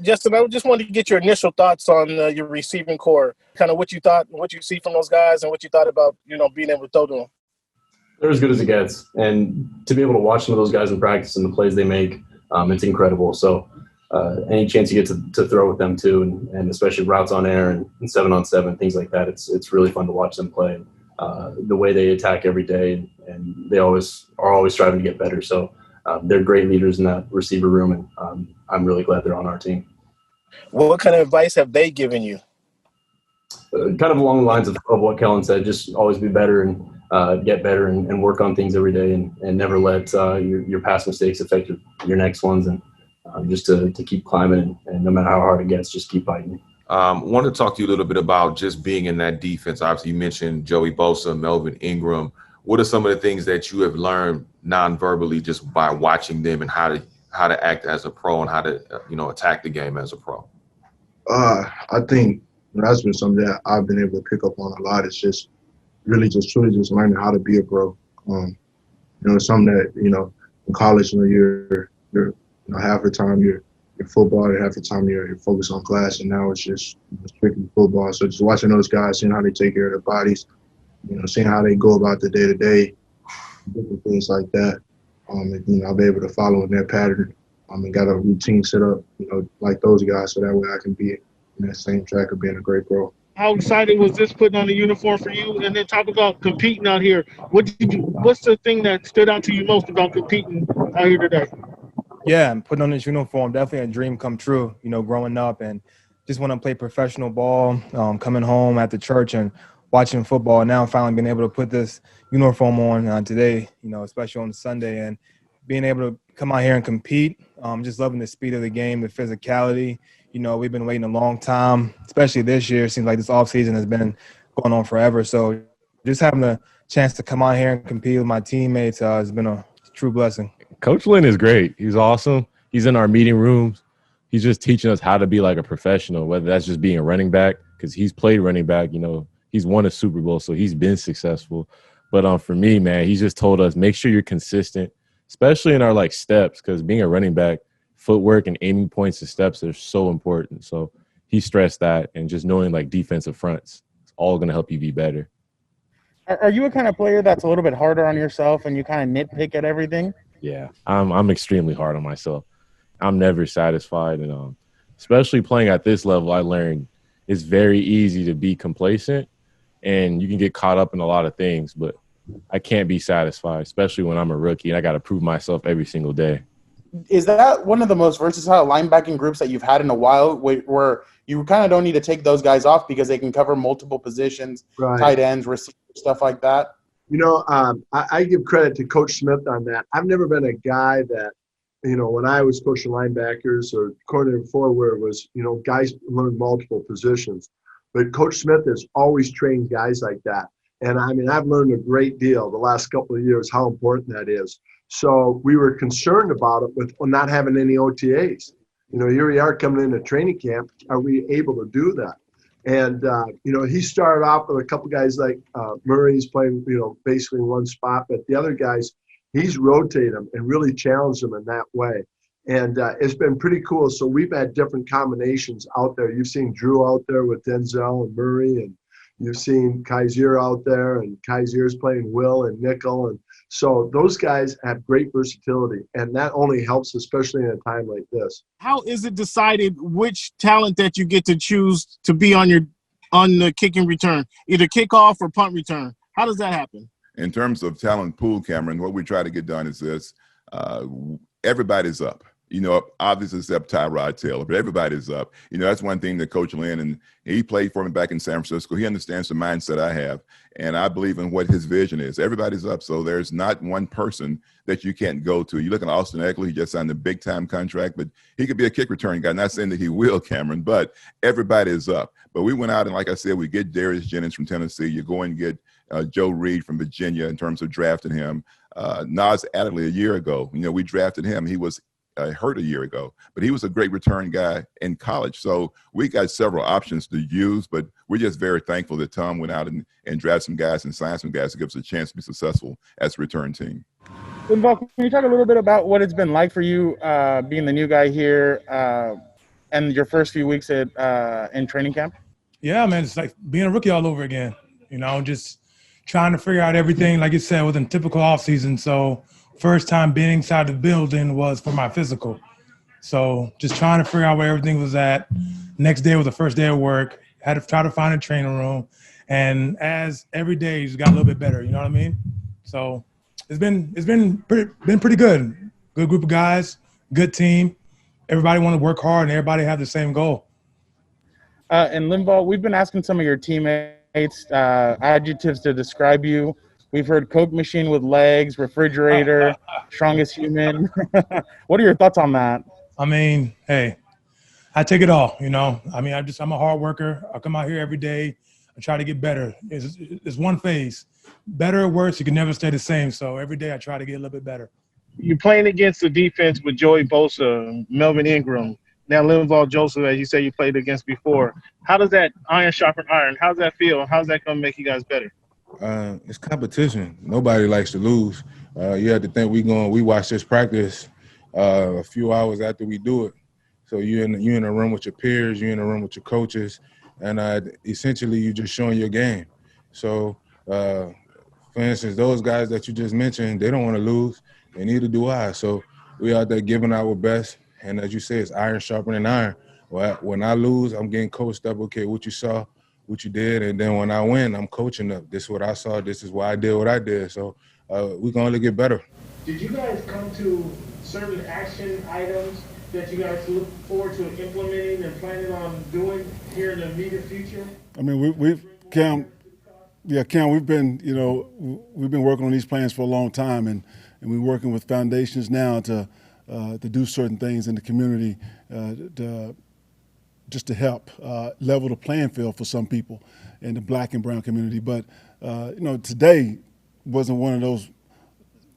Justin, I just wanted to get your initial thoughts on your receiving core, kind of what you thought, what you see from those guys, and what you thought about, being able to throw to them. They're as good as it gets, and to be able to watch some of those guys in practice and the plays they make, it's incredible. So any chance you get to throw with them too, and especially routes on air and 7-on-7, things like that, it's really fun to watch them play. The way they attack every day, and they are always striving to get better. So they're great leaders in that receiver room, and I'm really glad they're on our team. What kind of advice have they given you? Kind of along the lines of what Kellen said, just always be better and get better and work on things every day, and never let your past mistakes affect your next ones, and just to keep climbing, and no matter how hard it gets, just keep fighting. Wanted to talk to you a little bit about just being in that defense. Obviously, you mentioned Joey Bosa, Melvin Ingram. What are some of the things that you have learned non-verbally just by watching them, and how to act as a pro, and how to attack the game as a pro? I think that's been something that I've been able to pick up on a lot. It's just really just truly just learning how to be a pro. Something that in college, you're half the time you're football, and half the time you're focused on class, and now it's just strictly football. So just watching those guys, seeing how they take care of their bodies, seeing how they go about the day-to-day, different things like that. I'll be able to follow in their pattern. And got a routine set up, like those guys, so that way I can be in that same track of being a great pro. How exciting was this putting on the uniform for you? And then talk about competing out here. What's the thing that stood out to you most about competing out here today? Yeah, putting on this uniform, definitely a dream come true, growing up, and just want to play professional ball, coming home after church and watching football. And now finally being able to put this uniform on today, especially on Sunday, and being able to come out here and compete. Just loving the speed of the game, the physicality. We've been waiting a long time, especially this year. It seems like this offseason has been going on forever. So just having the chance to come out here and compete with my teammates has been a true blessing. Coach Lynn is great. He's awesome. He's in our meeting rooms. He's just teaching us how to be like a professional, whether that's just being a running back, because he's played running back. He's won a Super Bowl, so he's been successful. But for me, man, he's just told us, make sure you're consistent, especially in our steps, because being a running back, footwork and aiming points and steps are so important. So he stressed that, and just knowing defensive fronts, it's all going to help you be better. Are you a kind of player that's a little bit harder on yourself and you kind of nitpick at everything? Yeah, I'm extremely hard on myself. I'm never satisfied, and especially playing at this level, I learned it's very easy to be complacent, and you can get caught up in a lot of things, but I can't be satisfied, especially when I'm a rookie and I got to prove myself every single day. Is that one of the most versatile linebacking groups that you've had in a while, where you kind of don't need to take those guys off because they can cover multiple positions, right? Tight ends, receivers, stuff like that? I give credit to Coach Smith on that. I've never been a guy that, when I was coaching linebackers or coordinating forward, where it was, guys learn multiple positions. But Coach Smith has always trained guys like that. And, I've learned a great deal the last couple of years how important that is. So we were concerned about it with not having any OTAs. Here we are coming into training camp. Are we able to do that? And, he started off with a couple guys like Murray's playing, basically one spot. But the other guys, he's rotated them and really challenged them in that way. And it's been pretty cool. So we've had different combinations out there. You've seen Drew out there with Denzel and Murray, and you've seen Kaiser out there, and Kaiser's playing Will and nickel. And so those guys have great versatility, and that only helps, especially in a time like this. How is it decided which talent that you get to choose to be on the kicking return, either kickoff or punt return? How does that happen? In terms of talent pool, Cameron, what we try to get done is this. Everybody's up. Obviously except Tyrod Taylor, but everybody's up. That's one thing that Coach Lynn, and he played for me back in San Francisco. He understands the mindset I have, and I believe in what his vision is. Everybody's up, so there's not one person that you can't go to. You look at Austin Eckler, he just signed a big-time contract, but he could be a kick return guy. Not saying that he will, Cameron, but everybody is up. But we went out, and like I said, we get Darius Jennings from Tennessee. You go and get Joe Reed from Virginia in terms of drafting him. Nas Adderley a year ago, we drafted him. He was hurt a year ago, but he was a great return guy in college. So we got several options to use, but we're just very thankful that Tom went out and drafted some guys and signed some guys to give us a chance to be successful as a return team. Linval, can you talk a little bit about what it's been like for you being the new guy here and your first few weeks in training camp? Yeah, man, it's like being a rookie all over again. Just trying to figure out everything, like you said, within typical off season. So first time being inside the building was for my physical. So just trying to figure out where everything was at. Next day was the first day of work. Had to try to find a training room. And as every day just got a little bit better, you know what I mean? So it's been pretty good. Good group of guys, good team. Everybody want to work hard and everybody have the same goal. And Linval, we've been asking some of your teammates adjectives to describe you. We've heard Coke machine with legs, refrigerator, strongest human. What are your thoughts on that? I mean, hey, I take it all, I'm a hard worker. I come out here every day. I try to get better. It's one phase. Better or worse, you can never stay the same. So every day I try to get a little bit better. You're playing against the defense with Joey Bosa, Melvin Ingram, now Linval Joseph, as you say you played against before. How does that iron sharpen iron? How does that feel? How's that going to make you guys better? It's competition. Nobody likes to lose. You have to think we watch this practice a few hours after we do it. So you're in a room with your peers, you're in a room with your coaches, and essentially you're just showing your game. So, for instance, those guys that you just mentioned, they don't want to lose, and neither do I. So we out there giving our best, and as you say, it's iron sharpening iron. Well, when I lose, I'm getting coached up. Okay, what you saw, what you did, and then when I win, I'm coaching up. This is what I saw. This is why I did what I did. So we're going to get better. Did you guys come to certain action items that you guys look forward to implementing and planning on doing here in the immediate future? I mean, Cam, we've been working on these plans for a long time, and we're working with foundations now to do certain things in the community just to help level the playing field for some people in the black and brown community. But today wasn't one of those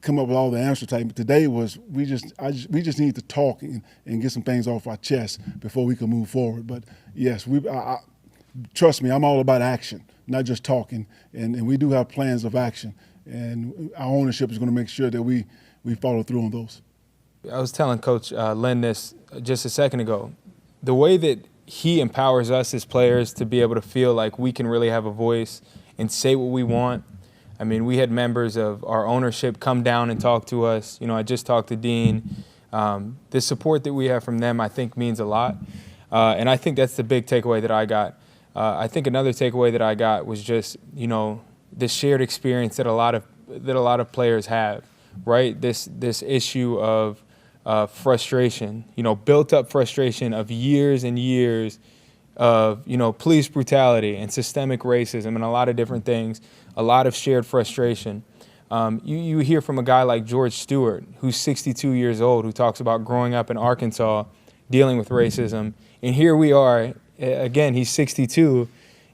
come up with all the answer type. But today was we just need to talk and get some things off our chest before we can move forward. But yes, trust me, I'm all about action, not just talking. And we do have plans of action, and our ownership is going to make sure that we follow through on those. I was telling Coach Lynn this just a second ago. The way that he empowers us as players to be able to feel like we can really have a voice and say what we want. I mean, we had members of our ownership come down and talk to us. I just talked to Dean. The support that we have from them, I think, means a lot. And I think that's the big takeaway that I got. I think another takeaway that I got was just, the shared experience that a lot of players have, right? This issue of frustration, built up frustration of years and years of, police brutality and systemic racism and a lot of different things, a lot of shared frustration. You hear from a guy like George Stewart, who's 62 years old, who talks about growing up in Arkansas, dealing with racism. And here we are, again, he's 62,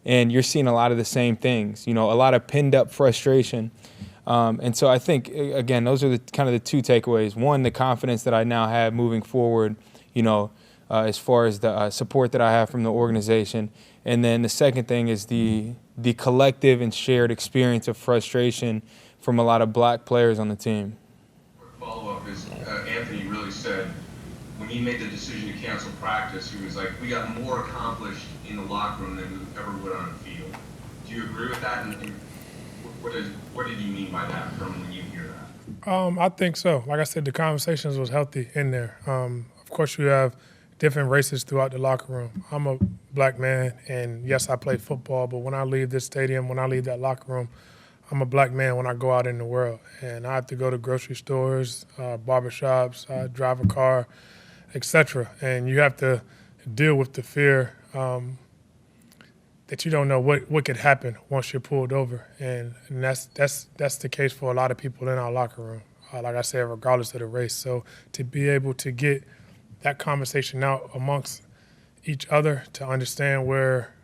and you're seeing a lot of the same things, a lot of pinned up frustration. And so I think, again, those are the kind of the two takeaways. One, the confidence that I now have moving forward, as far as the support that I have from the organization. And then the second thing is the collective and shared experience of frustration from a lot of black players on the team. Follow-up is Anthony really said when he made the decision to cancel practice, he was like, we got more accomplished in the locker room than we ever would on the field. Do you agree with that? And what did you mean by that from when you hear that? I think so. Like I said, the conversations was healthy in there. Of course, you have different races throughout the locker room. I'm a black man, and yes, I play football, but when I leave this stadium, when I leave that locker room, I'm a black man when I go out in the world. And I have to go to grocery stores, barbershops, drive a car, etc. And you have to deal with the fear that you don't know what could happen once you're pulled over. And that's the case for a lot of people in our locker room, like I said, regardless of the race. So to be able to get that conversation out amongst each other to understand where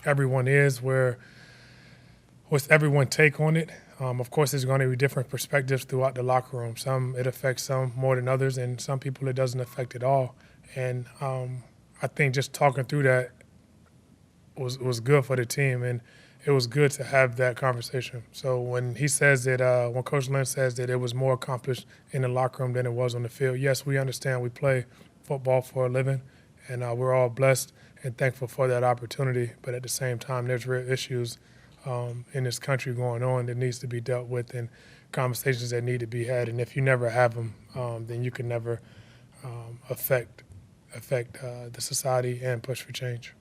everyone is, what's everyone's take on it. Of course, there's going to be different perspectives throughout the locker room. Some it affects some more than others, and some people it doesn't affect at all. And I think just talking through that was good for the team, and it was good to have that conversation. So when he says that, when Coach Lynn says that it was more accomplished in the locker room than it was on the field, yes, we understand we play football for a living, And we're all blessed and thankful for that opportunity. But at the same time, there's real issues in this country going on that needs to be dealt with and conversations that need to be had. And if you never have them, then you can never affect the society and push for change.